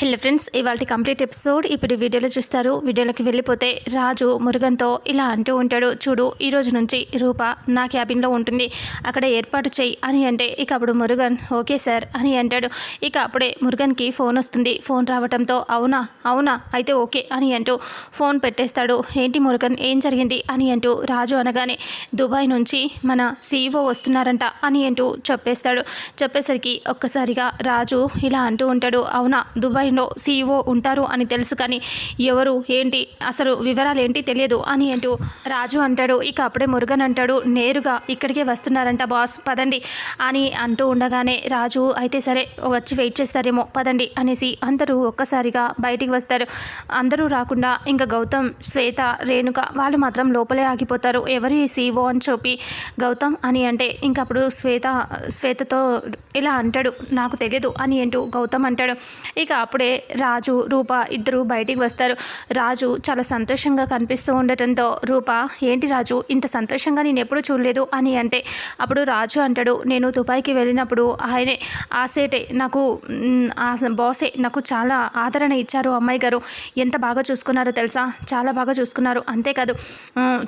Hello friends, ఇవాళ complete episode ఇప్పుడు వీడియోలో చూస్తారు. వీడియోలోకి వెళ్ళిపోతే రాజు మురుగన్తో ఇలా అంటూ ఉంటాడు, చూడు ఈ రోజు నుంచి రూప నా క్యాబిన్లో ఉంటుంది, అక్కడ ఏర్పాటు చేయి అని అంటే ఇక అప్పుడు మురుగన్ ఓకే సార్ అని అంటాడు. ఇక అప్పుడే మురుగన్కి ఫోన్ వస్తుంది. ఫోన్ రావడంతో అవునా అవునా అయితే ఓకే అని అంటూ ఫోన్ పెట్టేస్తాడు. ఏంటి మురుగన్ ఏం జరిగింది అని అంటూ రాజు అనగానే దుబాయ్ నుంచి మన CEO వస్తున్నారంట అని అంటూ చెప్పేసరికి ఒక్కసారిగా రాజు ఇలా అంటూ ఉంటాడు, అవునా దుబాయ్లో CEO ఉంటారు అని తెలుసు, కానీ ఎవరు ఏంటి అసలు వివరాలు ఏంటి తెలియదు అని అంటూ రాజు అంటాడు. ఇక అప్పుడే మురుగన్ అంటాడు, నేరుగా ఇక్కడికే వస్తున్నారంట బాస్, పదండి అని అంటూ ఉండగానే రాజు అయితే సరే వచ్చి వెయిట్ చేస్తారేమో పదండి అనేసి అందరూ ఒక్కసారిగా బయటికి వస్తారు. అందరూ రాకుండా ఇంకా గౌతమ్, శ్వేత, రేణుక వాళ్ళు మాత్రం లోపలే ఆగిపోతారు. ఎవరు ఈ CEO అని చెప్పి గౌతమ్ అని అంటే ఇంకప్పుడు శ్వేతతో ఇలా అంటాడు, నాకు తెలియదు అని అంటూ గౌతమ్ అంటాడు. ఇక అప్పుడే రాజు, రూప ఇద్దరు బయటికి వస్తారు. రాజు చాలా సంతోషంగా కనిపిస్తూ ఉండటంతో రూప, ఏంటి రాజు ఇంత సంతోషంగా నేను ఎప్పుడూ చూడలేదు అని అంటే అప్పుడు రాజు అంటాడు, నేను దుబాయ్కి వెళ్ళినప్పుడు ఆయనే ఆ సేటే నాకు ఆ బాసే నాకు చాలా ఆదరణ ఇచ్చారు. అమ్మాయి గారు ఎంత బాగా చూసుకున్నారో తెలుసా, చాలా బాగా చూసుకున్నారు. అంతేకాదు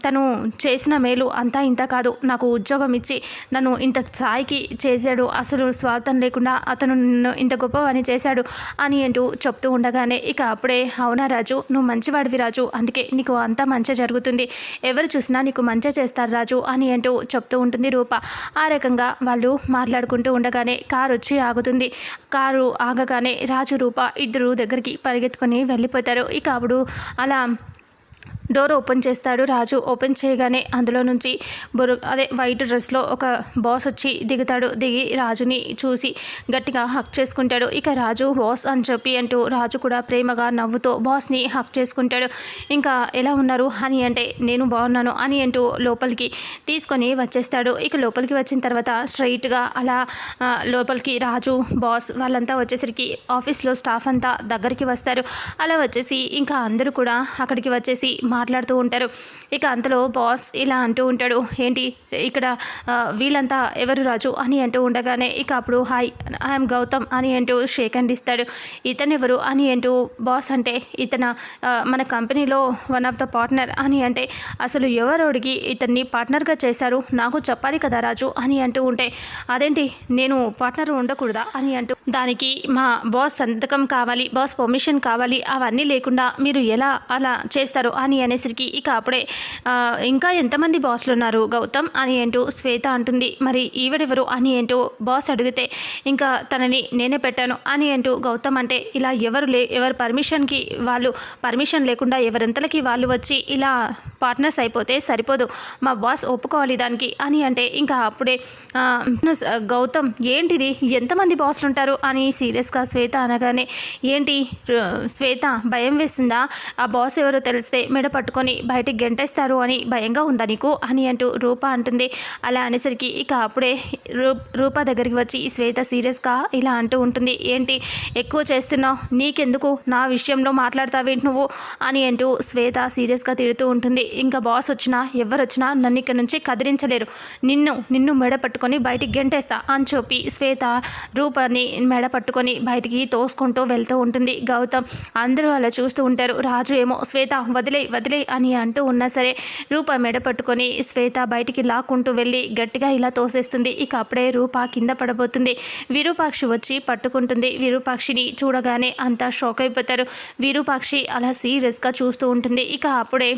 తను చేసిన మేలు అంతా ఇంత కాదు, నాకు ఉద్యోగం ఇచ్చి నన్ను ఇంత స్థాయికి చేశాడు, అసలు స్వార్థం లేకుండా అతను నన్ను ఇంత గొప్పవని చేశాడు అని అంటూ చెప్తూ ఉండగానే ఇక అప్పుడే అవునా రాజు, నువ్వు మంచివాడివి రాజు, అందుకే నీకు అంతా మంచి జరుగుతుంది, ఎవరు చూసినా నీకు మంచి చేస్తారు రాజు అని అంటూ చెప్తూ ఉంటుంది రూప. ఆ రకంగా వాళ్ళు మాట్లాడుకుంటూ ఉండగానే కారు వచ్చి ఆగుతుంది. కారు ఆగగానే రాజు, రూప ఇద్దరు దగ్గరికి పరిగెత్తుకొని వెళ్ళిపోతారు. ఇక అప్పుడు అలా డోర్ ఓపెన్ చేస్తాడు రాజు. ఓపెన్ చేయగానే అందులో నుంచి వైట్ డ్రెస్లో ఒక బాస్ వచ్చి దిగుతాడు. దిగి రాజుని చూసి గట్టిగా హక్ చేసుకుంటాడు. ఇక రాజు బాస్ అని చెప్పి అంటూ రాజు కూడా ప్రేమగా నవ్వుతో బాస్ని హక్ చేసుకుంటాడు. ఇంకా ఎలా ఉన్నారు అని అంటే నేను బాగున్నాను అని అంటూ లోపలికి తీసుకొని వచ్చేస్తాడు. ఇక లోపలికి వచ్చిన తర్వాత స్ట్రైట్గా అలా లోపలికి రాజు, బాస్ వాళ్ళంతా వచ్చేసరికి ఆఫీస్లో స్టాఫ్ అంతా దగ్గరికి వస్తారు. అలా వచ్చేసి ఇంకా అందరూ కూడా అక్కడికి వచ్చేసి మాట్లాడుతూ ఉంటారు. ఇక అంతలో బాస్ ఇలా అంటూ ఉంటాడు, ఏంటి ఇక్కడ వీళ్ళంతా ఎవరు రాజు అని అంటూ ఉండగానే ఇక అప్పుడు హాయ్ ఐఎమ్ గౌతమ్ అని అంటూ షేక్ హ్యాండ్ ఇస్తాడు. ఇతను ఎవరు అని అంటూ బాస్ అంటే ఇతను మన కంపెనీలో వన్ ఆఫ్ ద పార్ట్నర్ అని అంటే అసలు ఎవరోడికి ఇతన్ని పార్ట్నర్గా చేశారు నాకు చెప్పాలి కదా రాజు అని అంటూ ఉంటే అదేంటి నేను పార్ట్నర్ ఉండకూడదా అని అంటూ దానికి మా బాస్ సంతకం కావాలి, బాస్ పర్మిషన్ కావాలి, అవన్నీ లేకుండా మీరు ఎలా అలా చేస్తారు అని అనేసరికి ఇక అప్పుడే ఇంకా ఎంతమంది బాస్లు ఉన్నారు గౌతమ్ అని అంటూ శ్వేత అంటుంది. మరి ఈవిడెవరు అని అంటూ బాస్ అడిగితే ఇంకా తనని నేనే పెట్టాను అని అంటూ గౌతమ్ అంటే ఇలా ఎవరు పర్మిషన్కి వాళ్ళు పర్మిషన్ లేకుండా ఎవరింతలకి వాళ్ళు వచ్చి ఇలా పార్ట్నర్స్ అయిపోతే సరిపోదు, మా బాస్ ఒప్పుకోవాలి దానికి అని అంటే ఇంకా అప్పుడే గౌతమ్ ఏంటిది ఎంతమంది బాస్లు ఉంటారు అని సీరియస్గా శ్వేత అనగానే ఏంటి శ్వేత భయం వేస్తుందా, ఆ బాస్ ఎవరో తెలిస్తే మెడ పట్టుకొని బయటికి గెంటేస్తారు అని భయంగా ఉందా నీకు అని అంటూ రూప అంటుంది. అలా అనేసరికి ఇక అప్పుడే రూప దగ్గరికి వచ్చి శ్వేత సీరియస్గా ఇలా అంటూ ఉంటుంది, ఏంటి ఎక్కువ చేస్తున్నావు, నీకెందుకు నా విషయంలో మాట్లాడతావేంటి నువ్వు అని అంటూ శ్వేత సీరియస్గా తిడుతూ ఉంటుంది. ఇంకా బాస్ వచ్చినా ఎవరు వచ్చినా నన్ను ఇక్కడ నుంచి కదిలించలేరు, నిన్ను మెడ పట్టుకొని బయటికి గెంటేస్తా అని చెప్పి శ్వేత రూపని మెడ పట్టుకొని బయటికి తోసుకుంటూ వెళ్తూ ఉంటుంది. గౌతమ్ అందరూ అలా చూస్తూ ఉంటారు. రాజు ఏమో శ్వేత వదిలే అని అంటూ ఉన్నా సరే రూప మెడ పట్టుకొని శ్వేత బయటికి లాక్కుంటూ వెళ్ళి గట్టిగా ఇలా తోసేస్తుంది. ఇక అప్పుడే రూప కింద పడబోతుంది. విరూపాక్షి వచ్చి పట్టుకుంటుంది. విరూపాక్షిని చూడగానే అంతా షాక్ అయిపోతారు. విరూపాక్షి అలా సీరియస్గా చూస్తూ ఉంటుంది. ఇక అప్పుడే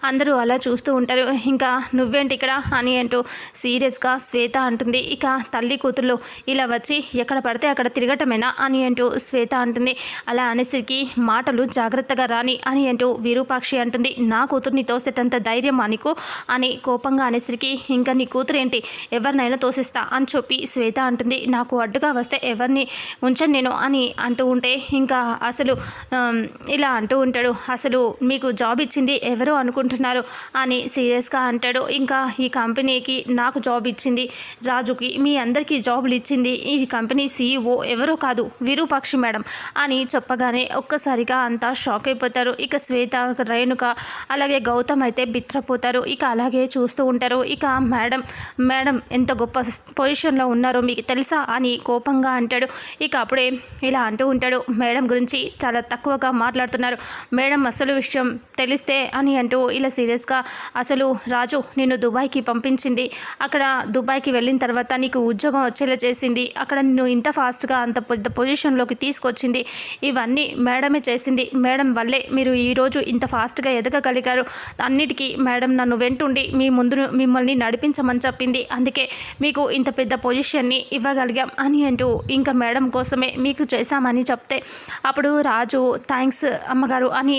అందరూ అలా చూస్తూ ఉంటారు. ఇంకా నువ్వేంటి ఇక్కడ అని అంటూ సీరియస్గా శ్వేత అంటుంది. ఇక తల్లి కూతుర్లు ఇలా వచ్చి ఎక్కడ పడితే అక్కడ తిరగటమేనా అని అంటూ శ్వేత అంటుంది. అలా అనేసరికి మాటలు జాగ్రత్తగా రాని అని అంటూ విరూపాక్షి అంటుంది. నా కూతుర్ని తోసేటంత ధైర్యం నీకు అని కోపంగా అనేసరికి ఇంకా నీ కూతురు ఏంటి ఎవరినైనా తోసిస్తా అని చెప్పి శ్వేత అంటుంది. నాకు అడ్డుగా వస్తే ఎవరిని ఉంచను నేను అని అంటూ ఉంటే ఇంకా అసలు ఇలా అంటూ ఉంటాడు, అసలు మీకు జాబ్ ఇచ్చింది ఎవరు అనుకుంటున్నారు అని సీరియస్గా అంటాడు. ఇంకా ఈ కంపెనీకి నాకు జాబ్ ఇచ్చింది, రాజుకి మీ అందరికీ జాబులు ఇచ్చింది ఈ కంపెనీ CEO ఎవరో కాదు, విరూపాక్షి మేడం అని చెప్పగానే ఒక్కసారిగా అంతా షాక్ అయిపోతారు. ఇక శ్వేత, రేణుక అలాగే గౌతమ్ అయితే బిత్రపోతారు. ఇక అలాగే చూస్తూ ఉంటారు. ఇక మేడం ఎంత గొప్ప పొజిషన్లో ఉన్నారో మీకు తెలుసా అని కోపంగా అంటాడు. ఇక అప్పుడే ఇలా అంటూ ఉంటాడు, మేడం గురించి చాలా తక్కువగా మాట్లాడుతున్నారు, మేడం అసలు విషయం తెలిస్తే అని అంటూ ఇలా సీరియస్గా, అసలు రాజు నిన్ను దుబాయ్కి పంపించింది, అక్కడ దుబాయ్కి వెళ్ళిన తర్వాత నీకు ఉద్యోగం వచ్చేలా చేసింది, అక్కడ నిన్ను ఇంత ఫాస్ట్గా అంత పెద్ద పొజిషన్లోకి తీసుకొచ్చింది, ఇవన్నీ మేడమే చేసింది, మేడం వల్లే మీరు ఈరోజు ఇంత ఫాస్ట్గా ఎదగగలిగారు, అన్నిటికీ మేడం నన్ను వెంటుండి మీ ముందు మిమ్మల్ని నడిపించమని చెప్పింది, అందుకే మీకు ఇంత పెద్ద పొజిషన్ని ఇవ్వగలిగాం అని అంటూ ఇంకా మేడం కోసమే మీకు చేశామని చెప్తే అప్పుడు రాజు థ్యాంక్స్ అమ్మగారు అని,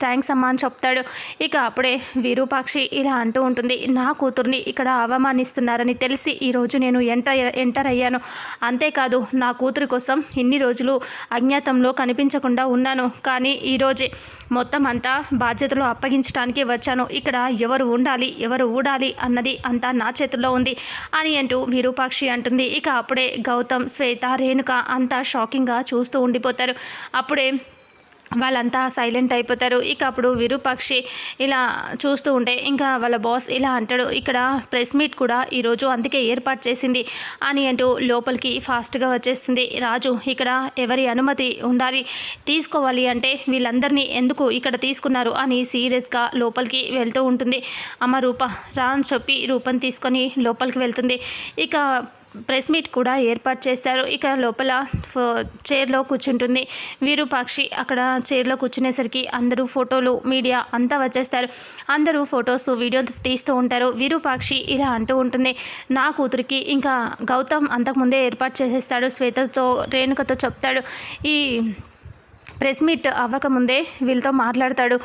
థ్యాంక్స్ అమ్మ అని చెప్తాడు. ఇక అప్పుడే విరూపాక్షి ఇలా అంటూ ఉంటుంది, నా కూతుర్ని ఇక్కడ అవమానిస్తున్నారని తెలిసి ఈరోజు నేను ఎంటర్ అయ్యాను, అంతేకాదు నా కూతురి కోసం ఇన్ని రోజులు అజ్ఞాతంలో కనిపించకుండా ఉన్నాను, కానీ ఈరోజే మొత్తం అంతా బాధ్యతలు అప్పగించడానికి వచ్చాను, ఇక్కడ ఎవరు ఉండాలి ఎవరు ఊడాలి అన్నది అంతా నా చేతుల్లో ఉంది అని అంటూ విరూపాక్షి అంటుంది. ఇక అప్పుడే గౌతమ్, శ్వేత, రేణుక అంతా షాకింగ్గా చూస్తూ ఉండిపోతారు. అప్పుడే వాళ్ళంతా సైలెంట్ అయిపోతారు. ఇక అప్పుడు విరూపాక్షి ఇలా చూస్తూ ఉంటే ఇంకా వాళ్ళ బాస్ ఇలా అంటాడు, ఇక్కడ ప్రెస్ మీట్ కూడా ఈరోజు అందుకే ఏర్పాటు చేసింది అని అంటూ లోపలికి ఫాస్ట్గా వచ్చేస్తుంది. రాజు ఇక్కడ ఎవరి అనుమతి ఉండాలి, తీసుకోవాలి అంటే వీళ్ళందరినీ ఎందుకు ఇక్కడ తీసుకున్నారు అని సీరియస్గా లోపలికి వెళ్తూ ఉంటుంది. అమ్మ రూప రా అని చెప్పి రూపని తీసుకొని లోపలికి వెళ్తుంది. ఇక ప్రెస్ మీట్ కూడా ఏర్పాటు చేస్తారు. ఇక లోపల చైర్లో కూర్చుంటుంది విరూపాక్షి. అక్కడ చైర్లో కూర్చునేసరికి అందరూ ఫోటోలు, మీడియా అంతా వచ్చేస్తారు. అందరూ ఫొటోస్, వీడియోస్ తీస్తూ ఉంటారు. విరూపాక్షి ఇలా అంటూ ఉంటుంది, నా కూతురికి ఇంకా గౌతమ్ అంతకుముందే ఏర్పాటు చేసేస్తాడు, శ్వేతతో రేణుకతో చెప్తాడు, ఈ ప్రెస్ మీట్ అవ్వకముందే వీళ్ళతో మాట్లాడతాడు,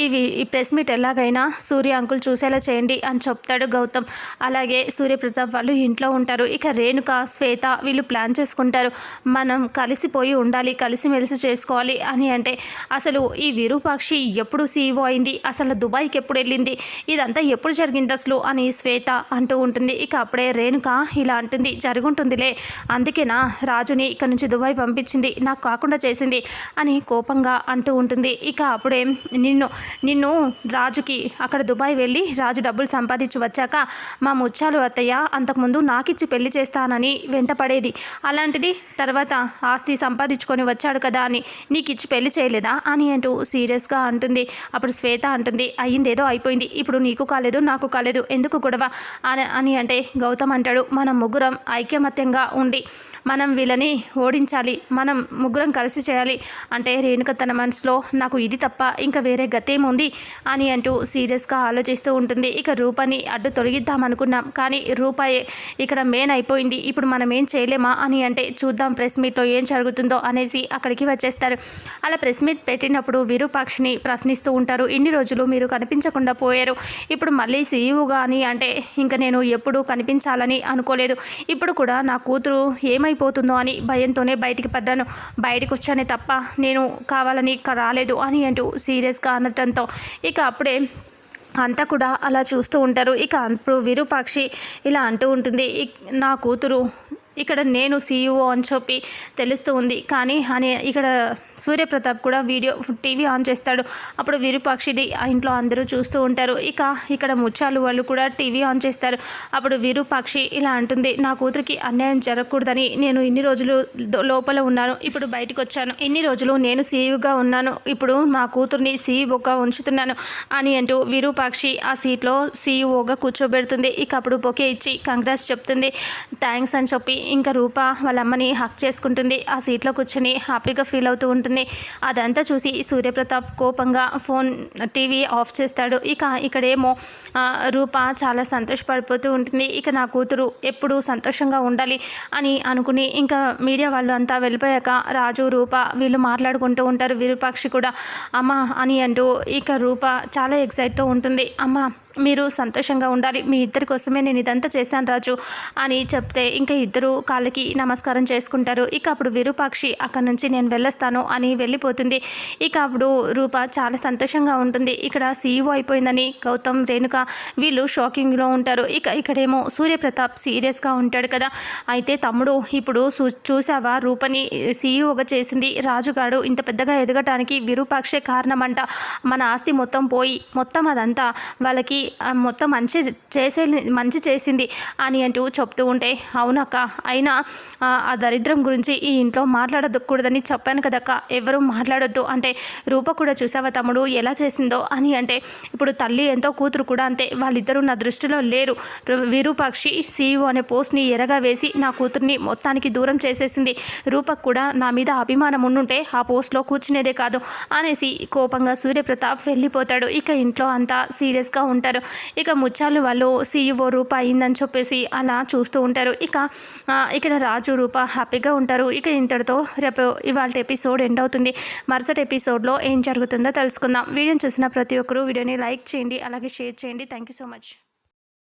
ఈ ప్రెస్ మీట్ ఎలాగైనా సూర్య అంకుల్ చూసేలా చేయండి అని చెప్తాడు గౌతమ్. అలాగే సూర్యప్రతాప్ వాళ్ళు ఇంట్లో ఉంటారు. ఇక రేణుక, శ్వేత వీళ్ళు ప్లాన్ చేసుకుంటారు, మనం కలిసిపోయి ఉండాలి, కలిసిమెలిసి చేసుకోవాలి అని అంటే అసలు ఈ విరూపాక్షి ఎప్పుడు CEO అయింది, అసలు దుబాయ్కి ఎప్పుడు వెళ్ళింది, ఇదంతా ఎప్పుడు జరిగింది అసలు అని శ్వేత అంటూ ఉంటుంది. ఇక అప్పుడే రేణుక ఇలా అంటుంది, జరుగుంటుందిలే, అందుకేనా రాజుని ఇక్కడ నుంచి దుబాయ్ పంపించింది, నాకు కాకుండా చేసింది అని కోపంగా అంటూ ఉంటుంది. ఇక అప్పుడే నిన్ను రాజుకి అక్కడ దుబాయ్ వెళ్ళి రాజు డబ్బులు సంపాదించి వచ్చాక మా ముత్యాలు అత్తయ్య అంతకుముందు నాకిచ్చి పెళ్లి చేస్తానని వెంటపడేది, అలాంటిది తర్వాత ఆస్తి సంపాదించుకొని వచ్చాడు కదా అని నీకు ఇచ్చి పెళ్లి చేయలేదా అని అంటూ సీరియస్గా అంటుంది. అప్పుడు శ్వేత అంటుంది, అయ్యిందేదో అయిపోయింది, ఇప్పుడు నీకు కాలేదు నాకు కాలేదు, ఎందుకు గొడవ అని అంటే గౌతమ్ అంటాడు, మనం ముగ్గురం ఐక్యమత్యంగా ఉండి మనం వీళ్ళని ఓడించాలి, మనం ముగ్గురం కలిసి చేయాలి అంటే రేణుక తన మనసులో నాకు ఇది తప్ప ఇంకా వేరే గతేముంది అని అంటూ సీరియస్గా ఆలోచిస్తూ ఉంటుంది. ఇక రూపని అడ్డు తొలగిద్దామనుకున్నాం, కానీ రూపాయే ఇక్కడ మెయిన్ అయిపోయింది, ఇప్పుడు మనం ఏం చేయలేమా అని అంటే చూద్దాం ప్రెస్ మీట్లో ఏం జరుగుతుందో అనేసి అక్కడికి వచ్చేస్తారు. అలా ప్రెస్ మీట్ పెట్టినప్పుడు విరూపాక్షిని ప్రశ్నిస్తూ ఉంటారు, ఇన్ని రోజులు మీరు కనిపించకుండా పోయారు, ఇప్పుడు మళ్ళీ CEO అని అంటే ఇంకా నేను ఎప్పుడు కనిపించాలని అనుకోలేదు, ఇప్పుడు కూడా నా కూతురు ఏమైపోతుందో అని భయంతోనే బయటికి పడ్డాను, బయటకు వచ్చానే తప్ప నేను కావాలని రాలేదు అని అంటూ సీరియస్గా అనటంతో ఇక అప్పుడే అంతా కూడా అలా చూస్తూ ఉంటారు. ఇక అప్పుడు విరూపాక్షి ఇలా అంటూ ఉంటుంది, నా కూతురు ఇక్కడ నేను CEO అని చెప్పి తెలుస్తూ ఉంది, కానీ అని ఇక్కడ సూర్యప్రతాప్ కూడా టీవీ ఆన్ చేస్తాడు. అప్పుడు విరూపాక్షిది ఆ ఇంట్లో అందరూ చూస్తూ ఉంటారు. ఇక ఇక్కడ ముత్యాలు వాళ్ళు కూడా టీవీ ఆన్ చేస్తారు. అప్పుడు విరూపాక్షి ఇలా అంటుంది, నా కూతురికి అన్యాయం జరగకూడదని నేను ఇన్ని రోజులు లోపల ఉన్నాను, ఇప్పుడు బయటకు వచ్చాను, ఇన్ని రోజులు నేను CEOగా ఉన్నాను, ఇప్పుడు నా కూతుర్ని CEOగా ఉంచుతున్నాను అని అంటూ విరూపాక్షి ఆ సీట్లో CEOగా కూర్చోబెడుతుంది. ఇక అప్పుడు బొకే ఇచ్చి కంగ్రాట్స్ చెప్తుంది, థ్యాంక్స్ అని చెప్పి ఇంకా రూప వాళ్ళ అమ్మని హక్ చేసుకుంటుంది. ఆ సీట్లో కూర్చొని హ్యాపీగా ఫీల్ అవుతూ ఉంటుంది. అదంతా చూసి సూర్యప్రతాప్ కోపంగా టీవీ ఆఫ్ చేస్తాడు. ఇక్కడేమో రూప చాలా సంతోషపడిపోతూ ఉంటుంది. ఇక నా కూతురు ఎప్పుడూ సంతోషంగా ఉండాలి అని అనుకుని ఇంకా మీడియా వాళ్ళు అంతా వెళ్ళిపోయాక రాజు, రూప వీళ్ళు మాట్లాడుకుంటూ ఉంటారు. విరూపాక్షి కూడా అమ్మ అని అంటూ ఇక రూప చాలా ఎక్సైట్తో ఉంటుంది, అమ్మ మీరు సంతోషంగా ఉండాలి, మీ ఇద్దరి కోసమే నేను ఇదంతా చేశాను రాజు అని చెప్తే ఇంకా ఇద్దరు కాళ్ళకి నమస్కారం చేసుకుంటారు. ఇక అప్పుడు విరూపాక్షి అక్కడి నుంచి నేను వెళ్ళొస్తాను అని వెళ్ళిపోతుంది. ఇక అప్పుడు రూప చాలా సంతోషంగా ఉంటుంది. ఇక్కడ సీఈఓ అయిపోయిందని గౌతమ్, రేణుక వీళ్ళు షాకింగ్లో ఉంటారు. ఇక్కడేమో సూర్యప్రతాప్ సీరియస్గా ఉంటాడు కదా. అయితే తమ్ముడు ఇప్పుడు చూసావా రూపని సీఈఓగా చేసింది రాజుగాడు, ఇంత పెద్దగా ఎదగటానికి విరూపాక్షే కారణమంట. మన ఆస్తి మొత్తం పోయి మొత్తం అదంతా వాళ్ళకి మొత్తం మంచి చేసింది అని అంటూ చెప్తూ ఉంటే, అవునక్క, అయినా ఆ దరిద్రం గురించి ఈ ఇంట్లో మాట్లాడకూడదని చెప్పాను కదక్క, ఎవరు మాట్లాడొద్దు అంటే, రూప కూడా చూసావా తమ్ముడు ఎలా చేసిందో అని అంటే, ఇప్పుడు తల్లి ఎంతో కూతురు కూడా అంతే, వాళ్ళిద్దరూ నా దృష్టిలో లేరు. విరూపాక్షి సీఈఓ అనే పోస్ట్ని ఎరగా వేసి నా కూతుర్ని మొత్తానికి దూరం చేసేసింది. రూపకు కూడా నా మీద అభిమానం ఉండుంటే ఆ పోస్ట్లో కూర్చునేదే కాదు అనేసి కోపంగా సూర్యప్రతాప్ వెళ్ళిపోతాడు. ఇక ఇంట్లో అంతా సీరియస్గా ఉంటారు. ఇక ముత్యాలు వాళ్ళు సీఈఓ రూప అయిందని చెప్పేసి అలా చూస్తూ ఉంటారు. ఇక్కడ రాజు రూప హ్యాపీగా ఉంటారు. ఇక ఇంతటితో రేపు ఇవాళ ఎపిసోడ్ ఎండ్ అవుతుంది. మరుసటి ఎపిసోడ్లో ఏం జరుగుతుందో తెలుసుకుందాం. వీడియోని చూసిన ప్రతి ఒక్కరూ వీడియోని లైక్ చేయండి, అలాగే షేర్ చేయండి. Thank you so much.